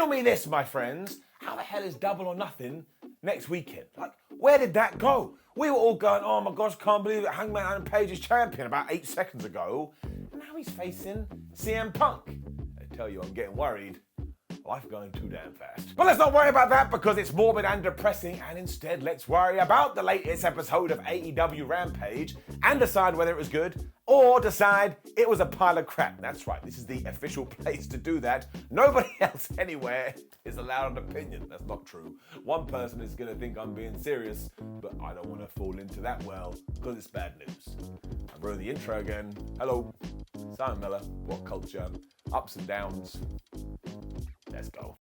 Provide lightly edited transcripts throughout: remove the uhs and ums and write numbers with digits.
Riddle me this, my friends. How the hell is Double or Nothing next weekend? Like, where did that go? We were all going, oh my gosh, can't believe it. Hangman Adam Page is champion about 8 seconds ago. And now he's facing CM Punk. I tell you, I'm getting worried. Life going too damn fast. But let's not worry about that because it's morbid and depressing, and instead let's worry about the latest episode of AEW Rampage and decide whether it was good or decide it was a pile of crap. That's right, this is the official place to do that. Nobody else anywhere is allowed an opinion. That's not true. One person is going to think I'm being serious, but I don't want to fall into that well because it's bad news. I'm running the intro again. Hello, Simon Miller, WhatCulture, ups and downs. Let's go.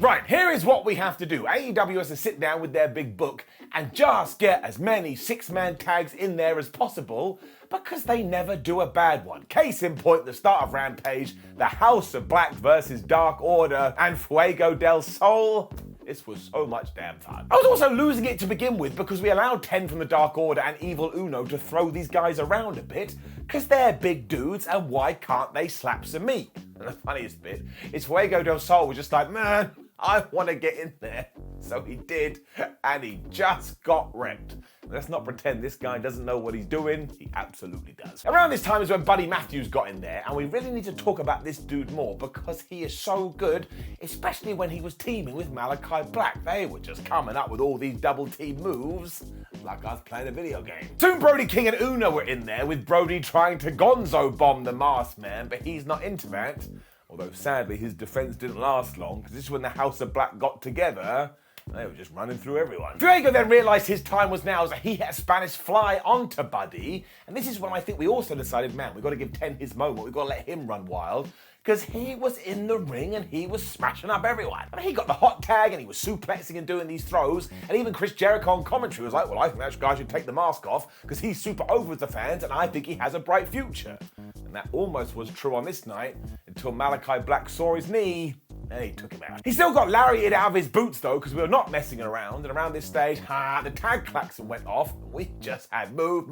Right, here is what we have to do. AEW has to sit down with their big book and just get as many 6-man tags in there as possible because they never do a bad one. Case in point, the start of Rampage, the House of Black versus Dark Order and Fuego del Sol. This was so much damn fun. I was also losing it to begin with because we allowed 10 from the Dark Order and Evil Uno to throw these guys around a bit because they're big dudes and why can't they slap some meat? And the funniest bit is Fuego del Sol was just like, man, I want to get in there. So he did, and he just got wrecked. Let's not pretend this guy doesn't know what he's doing. He absolutely does. Around this time is when Buddy Matthews got in there, and we really need to talk about this dude more because he is so good, especially when he was teaming with Malachi Black. They were just coming up with all these double team moves like I was playing a video game. Soon Brody King and Uno were in there, with Brody trying to gonzo bomb the Masked Man, but he's not into that. Although sadly his defense didn't last long because this is when the House of Black got together. They were just running through everyone. Fuego then realised his time was now, so he hit a Spanish fly onto Buddy. And this is when I think we also decided, man, we've got to give 10 his moment. We've got to let him run wild. Because he was in the ring and he was smashing up everyone. I mean, he got the hot tag and he was suplexing and doing these throws. And even Chris Jericho on commentary was like, well, I think that guy should take the mask off because he's super over with the fans and I think he has a bright future. And that almost was true on this night until Malachi Black saw his knee and he took him out. He still got lariated out of his boots though because we were not messing around. And around this stage, the tag klaxon went off. We just had move,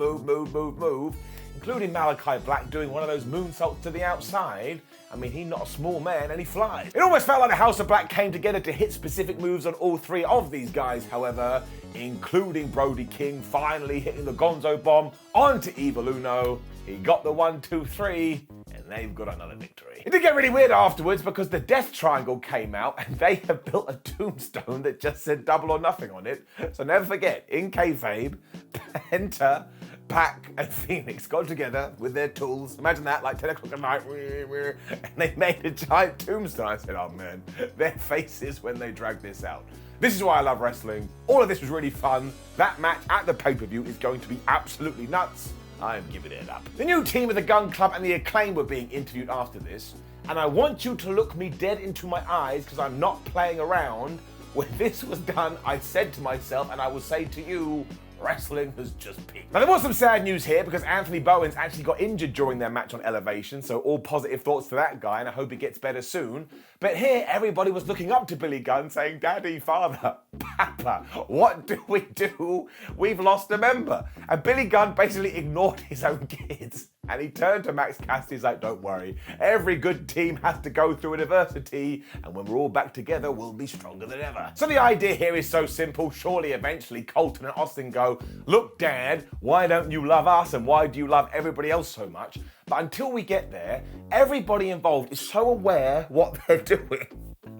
including Malachi Black doing one of those moonsaults to the outside. I mean, he's not a small man and he flies. It almost felt like the House of Black came together to hit specific moves on all 3 of these guys, however, including Brody King finally hitting the Gonzo Bomb onto Evil Uno. He got the 1, 2, 3, and they've got another victory. It did get really weird afterwards because the Death Triangle came out and they have built a tombstone that just said Double or Nothing on it. So never forget, in kayfabe, Penta, Pac and Phoenix got together with their tools. Imagine that, like 10 o'clock at night, and they made a giant tombstone. I said, oh man, their faces when they dragged this out. This is why I love wrestling. All of this was really fun. That match at the pay-per-view is going to be absolutely nuts. I am giving it up. The new team of the Gun Club and the Acclaim were being interviewed after this, and I want you to look me dead into my eyes because I'm not playing around. When this was done, I said to myself, and I will say to you, wrestling has just peaked. Now there was some sad news here because Anthony Bowens actually got injured during their match on Elevation, so all positive thoughts to that guy and I hope he gets better soon. But here everybody was looking up to Billy Gunn saying, Daddy, Father, Papa, what do we do? We've lost a member. And Billy Gunn basically ignored his own kids. And he turned to Max Cassidy, he's like, don't worry, every good team has to go through adversity, and when we're all back together, we'll be stronger than ever. So the idea here is so simple, surely eventually Colton and Austin go, look Dad, why don't you love us and why do you love everybody else so much? But until we get there, everybody involved is so aware what they're doing.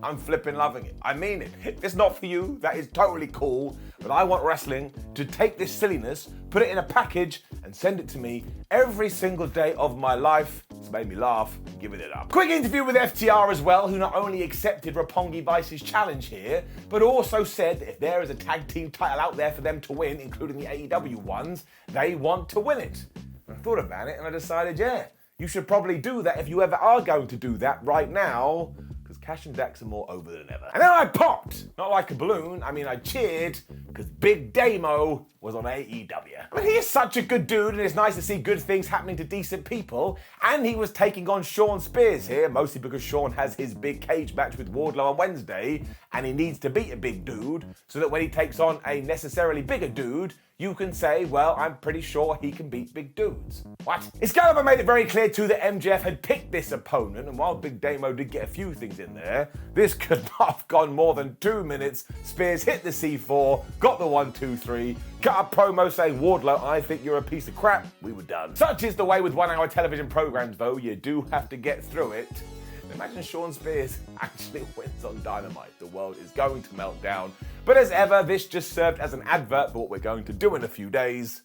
I'm flipping loving it. I mean it. If it's not for you, that is totally cool, but I want wrestling to take this silliness, put it in a package, and send it to me every single day of my life. It's made me laugh and giving it up. Quick interview with FTR as well, who not only accepted Roppongi Vice's challenge here, but also said that if there is a tag team title out there for them to win, including the AEW ones, they want to win it. I thought about it and I decided, yeah, you should probably do that if you ever are going to do that right now, because Cash and Dax are more over than ever. And then I popped Not like a balloon. I mean, I cheered because Big Damo was on AEW. I mean, he is such a good dude, and it's nice to see good things happening to decent people. And he was taking on Shawn Spears here, mostly because Shawn has his big cage match with Wardlow on Wednesday, and he needs to beat a big dude, so that when he takes on a necessarily bigger dude, you can say, well, I'm pretty sure he can beat big dudes. What? Excalibur made it very clear too that MJF had picked this opponent, and while Big Damo did get a few things in there, this could not have gone more than 2 minutes. Spears hit the C4, got the 1, 2, 3, cut a promo saying, Wardlow, I think you're a piece of crap. We were done. Such is the way with 1-hour television programs though, you do have to get through it. Imagine Shawn Spears actually wins on Dynamite. The world is going to melt down. But as ever, this just served as an advert for what we're going to do in a few days.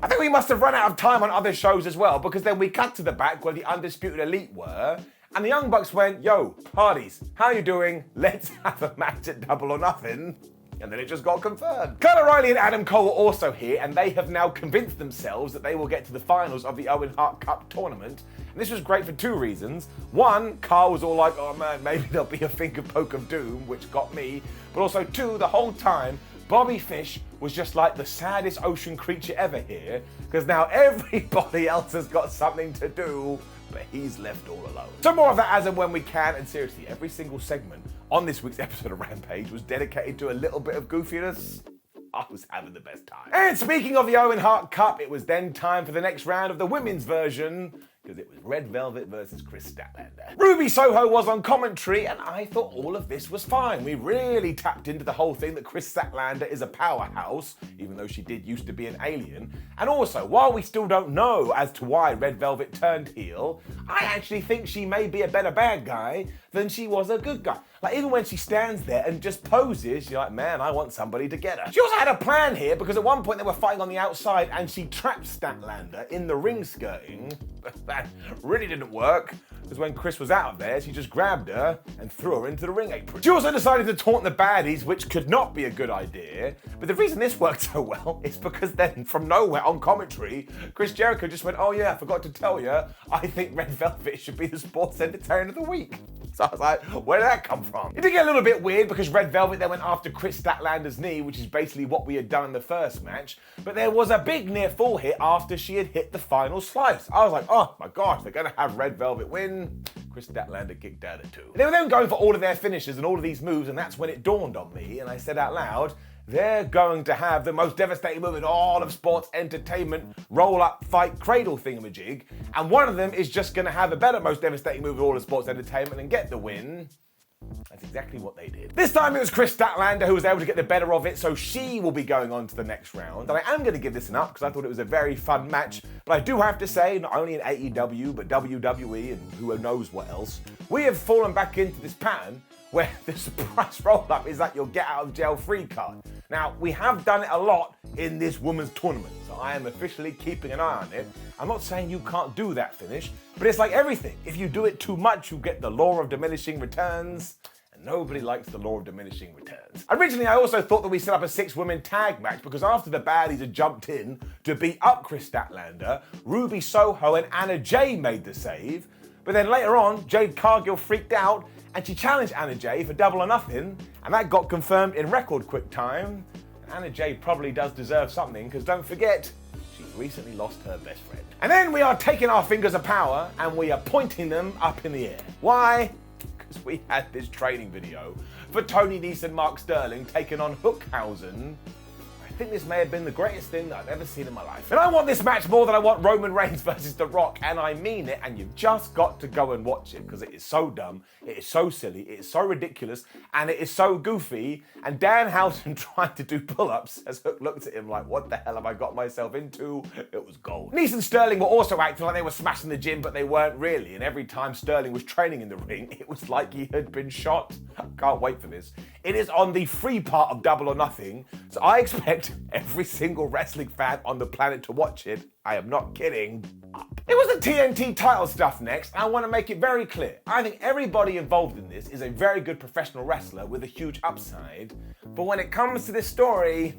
I think we must have run out of time on other shows as well, because then we cut to the back where the Undisputed Elite were, and the Young Bucks went, yo, Hardys, how you doing? Let's have a match at Double or Nothing. And then it just got confirmed. Kyle O'Reilly and Adam Cole were also here, and they have now convinced themselves that they will get to the finals of the Owen Hart Cup tournament. And this was great for 2 reasons. One, Carl was all like, oh man, maybe there'll be a finger poke of doom, which got me. But also 2, the whole time, Bobby Fish was just like the saddest ocean creature ever here, because now everybody else has got something to do, but he's left all alone. So more of that as and when we can, and seriously, every single segment on this week's episode of Rampage was dedicated to a little bit of goofiness. I was having the best time. And speaking of the Owen Hart Cup, it was then time for the next round of the women's version, because it was Red Velvet versus Kris Statlander. Ruby Soho was on commentary, and I thought all of this was fine. We really tapped into the whole thing that Kris Statlander is a powerhouse, even though she did used to be an alien. And also, while we still don't know as to why Red Velvet turned heel, I actually think she may be a better bad guy than she was a good guy. Like, even when she stands there and just poses, you're like, man, I want somebody to get her. She also had a plan here, because at one point they were fighting on the outside and she trapped Statlander in the ring skirting. That really didn't work, because when Kris was out of there, she just grabbed her and threw her into the ring apron. She also decided to taunt the baddies, which could not be a good idea. But the reason this worked so well is because then, from nowhere on commentary, Chris Jericho just went, oh yeah, I forgot to tell you, I think Red Velvet should be the Sports Entertainer of the Week. So I was like, where did that come from? It did get a little bit weird because Red Velvet then went after Kris Statlander's knee, which is basically what we had done in the first match. But there was a big near fall hit after she had hit the final slice. I was like, oh my gosh, they're gonna have Red Velvet win. Kris Statlander kicked out at 2. They were then going for all of their finishes and all of these moves, and that's when it dawned on me, and I said out loud, they're going to have the most devastating move in all of sports entertainment, roll-up, fight, cradle thingamajig, and one of them is just going to have the better, most devastating move in all of sports entertainment and get the win. That's exactly what they did. This time it was Kris Statlander who was able to get the better of it, so she will be going on to the next round. And I am going to give this an up because I thought it was a very fun match, but I do have to say, not only in AEW, but WWE and who knows what else, we have fallen back into this pattern where the surprise roll-up is like your get-out-of-jail-free card. Now, we have done it a lot in this women's tournament, so I am officially keeping an eye on it. I'm not saying you can't do that finish, but it's like everything. If you do it too much, you get the law of diminishing returns, and nobody likes the law of diminishing returns. Originally, I also thought that we set up a 6-women tag match, because after the baddies had jumped in to beat up Kris Statlander, Ruby Soho and Anna Jay made the save, but then later on, Jade Cargill freaked out, and she challenged Anna Jay for Double or Nothing, and that got confirmed in record quick time. Anna Jay probably does deserve something, because don't forget, she recently lost her best friend. And then we are taking our fingers of power, and we are pointing them up in the air. Why? Because we had this training video for Tony Nese and Mark Sterling taking on Hookhausen. I think this may have been the greatest thing that I've ever seen in my life. And I want this match more than I want Roman Reigns versus The Rock, and I mean it, and you've just got to go and watch it, because it is so dumb, it is so silly, it is so ridiculous, and it is so goofy, and Danhausen trying to do pull-ups as Hook looked at him like, what the hell have I got myself into? It was gold. Nese and Sterling were also acting like they were smashing the gym, but they weren't really, and every time Sterling was training in the ring, it was like he had been shot. I can't wait for this. It is on the free part of Double or Nothing, so I expect every single wrestling fan on the planet to watch it. I am not kidding. It was the TNT title stuff next, and I want to make it very clear. I think everybody involved in this is a very good professional wrestler with a huge upside, but when it comes to this story,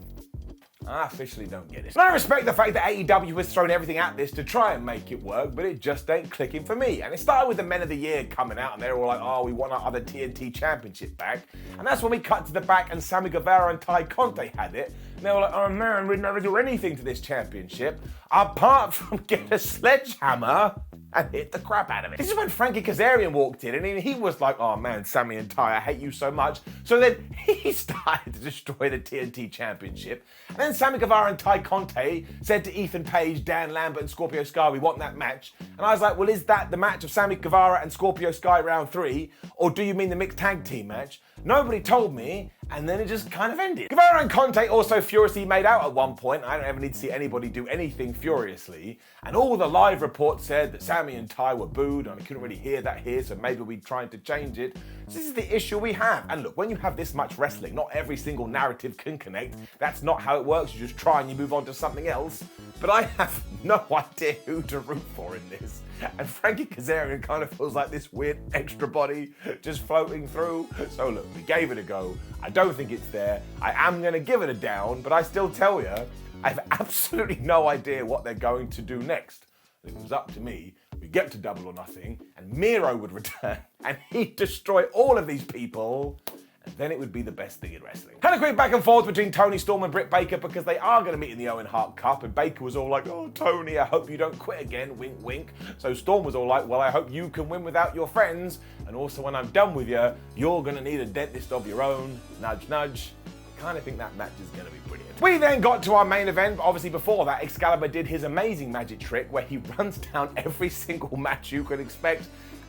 I officially don't get it. And I respect the fact that AEW has thrown everything at this to try and make it work, but it just ain't clicking for me. And it started with the Men of the Year coming out, and they were all like, oh, we want our other TNT Championship back. And that's when we cut to the back, and Sammy Guevara and Ty Conte had it. And they were like, oh man, we'd never do anything to this championship, apart from get a sledgehammer and hit the crap out of it. This is when Frankie Kazarian walked in, and he was like, oh man, Sammy and Ty, I hate you so much. So then he started to destroy the TNT Championship. And then Sammy Guevara and Ty Conte said to Ethan Page, Dan Lambert, and Scorpio Sky, we want that match. And I was like, well, is that the match of Sammy Guevara and Scorpio Sky round 3? Or do you mean the mixed tag team match? Nobody told me, and then it just kind of ended. Guevara and Conte also furiously made out at one point. I don't ever need to see anybody do anything furiously. And all the live reports said that Sammy and Ty were booed, and I couldn't really hear that here, so maybe we're trying to change it. So this is the issue we have. And look, when you have this much wrestling, not every single narrative can connect. That's not how it works. You just try and you move on to something else. But I have no idea who to root for in this. And Frankie Kazarian kind of feels like this weird extra body just floating through. So look, we gave it a go. I don't think it's there. I am going to give it a down, but I still tell you, I have absolutely no idea what they're going to do next. If it was up to me, we'd get to Double or Nothing, and Miro would return, and he'd destroy all of these people, and then it would be the best thing in wrestling. Had a quick back and forth between Tony Storm and Britt Baker because they are going to meet in the Owen Hart Cup, and Baker was all like, oh, Tony, I hope you don't quit again, wink, wink. So Storm was all like, well, I hope you can win without your friends, and also when I'm done with you, you're going to need a dentist of your own, nudge, nudge. I kind of think that match is going to be brilliant. We then got to our main event, but obviously before that, Excalibur did his amazing magic trick where he runs down every single match you could expect,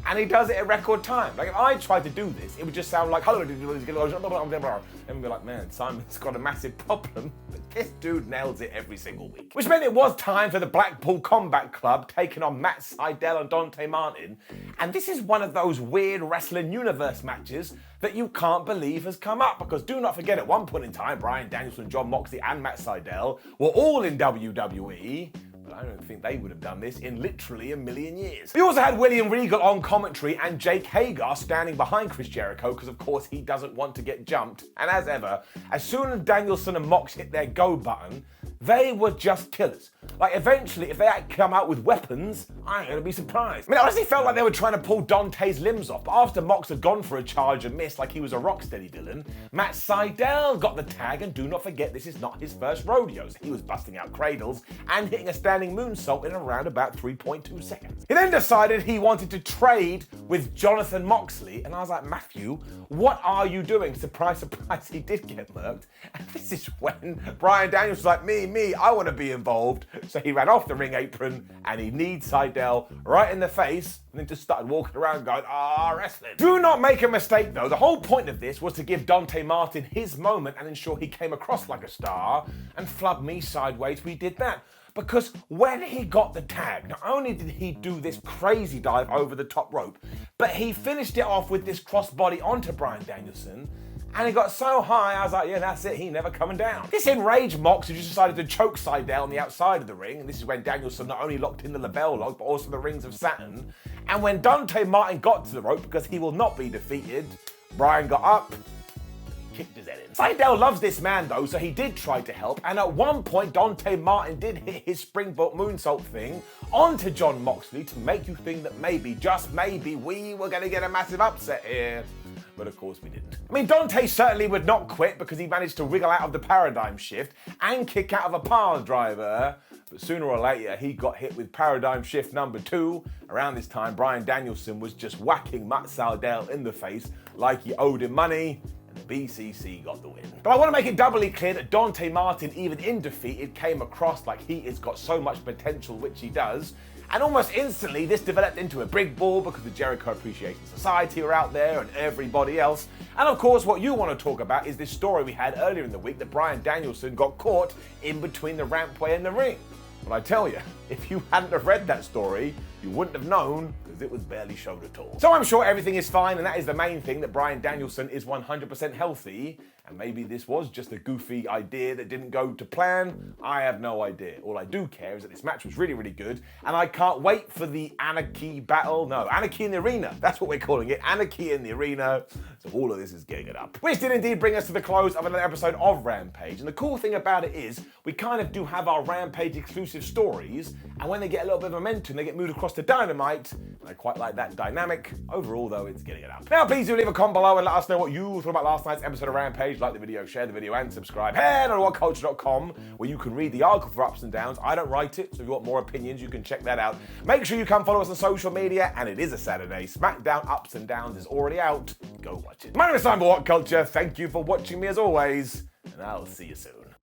and he does it at record time. Like, if I tried to do this, it would just sound like, hello, and we'd be like, man, Simon's got a massive problem. But this dude nails it every single week. Which meant it was time for the Blackpool Combat Club taking on Matt Sydal and Dante Martin. And this is one of those weird wrestling universe matches that you can't believe has come up, because do not forget, at one point in time, Bryan Danielson, John Moxley, and Matt Sydal were all in WWE. But I don't think they would have done this in literally a million years. We also had William Regal on commentary and Jake Hager standing behind Chris Jericho because, of course, he doesn't want to get jumped. And as ever, as soon as Danielson and Mox hit their go button, they were just killers. Like, eventually, if they had come out with weapons, I ain't gonna be surprised. I mean, it honestly felt like they were trying to pull Dante's limbs off, but after Mox had gone for a charge and missed like he was a Rocksteady villain, Matt Sydal got the tag, and do not forget, this is not his first rodeo. So he was busting out cradles and hitting a standing moonsault in around about 3.2 seconds. He then decided he wanted to trade with Jonathan Moxley, and I was like, Matthew, what are you doing? Surprise, surprise, he did get murked. And this is when Bryan Danielson was like, me, I want to be involved. So he ran off the ring apron and he kneed Sydal right in the face and then just started walking around going, wrestling. Do not make a mistake though. The whole point of this was to give Dante Martin his moment and ensure he came across like a star, and flub me sideways, we did that. Because when he got the tag, not only did he do this crazy dive over the top rope, but he finished it off with this crossbody onto Bryan Danielson. And he got so high, I was like, yeah, that's it, he never coming down. This enraged Mox, who just decided to choke Sydal on the outside of the ring, and this is when Danielson not only locked in the LeBell lock, but also the Rings of Saturn. And when Dante Martin got to the rope, because he will not be defeated, Bryan got up, kicked his head in. Sydal loves this man though, so he did try to help, and at one point Dante Martin did hit his springboard moonsault thing onto John Moxley to make you think that maybe, just maybe, we were gonna get a massive upset here. But of course we didn't. I mean, Dante certainly would not quit because he managed to wriggle out of the paradigm shift and kick out of a pile driver. But sooner or later, he got hit with paradigm shift number 2. Around this time, Bryan Danielson was just whacking Matt Sydal in the face like he owed him money. And the BCC got the win. But I want to make it doubly clear that Dante Martin, even in defeat, it came across like he has got so much potential, which he does. And almost instantly, this developed into a big ball because the Jericho Appreciation Society are out there and everybody else. And of course, what you want to talk about is this story we had earlier in the week that Bryan Danielson got caught in between the rampway and the ring. But I tell you, if you hadn't have read that story, you wouldn't have known because it was barely showed at all. So I'm sure everything is fine, and that is the main thing, that Bryan Danielson is 100% healthy. And maybe this was just a goofy idea that didn't go to plan. I have no idea. All I do care is that this match was really, really good, and I can't wait for the Anarchy battle. No, Anarchy in the Arena. That's what we're calling it. Anarchy in the Arena. So all of this is getting it up. Which did indeed bring us to the close of another episode of Rampage. And the cool thing about it is we kind of do have our Rampage exclusive stories, and when they get a little bit of momentum, they get moved across to Dynamite. And I quite like that dynamic. Overall, though, it's getting it up. Now, please do leave a comment below and let us know what you thought about last night's episode of Rampage. Like the video, share the video, and subscribe. Head on WhatCulture.com, where you can read the article for Ups and Downs. I don't write it, so if you want more opinions, you can check that out. Make sure you come follow us on social media, and it is a Saturday. SmackDown Ups and Downs is already out. Go watch it. My name is Simon WhatCulture. Thank you for watching me as always, and I'll see you soon.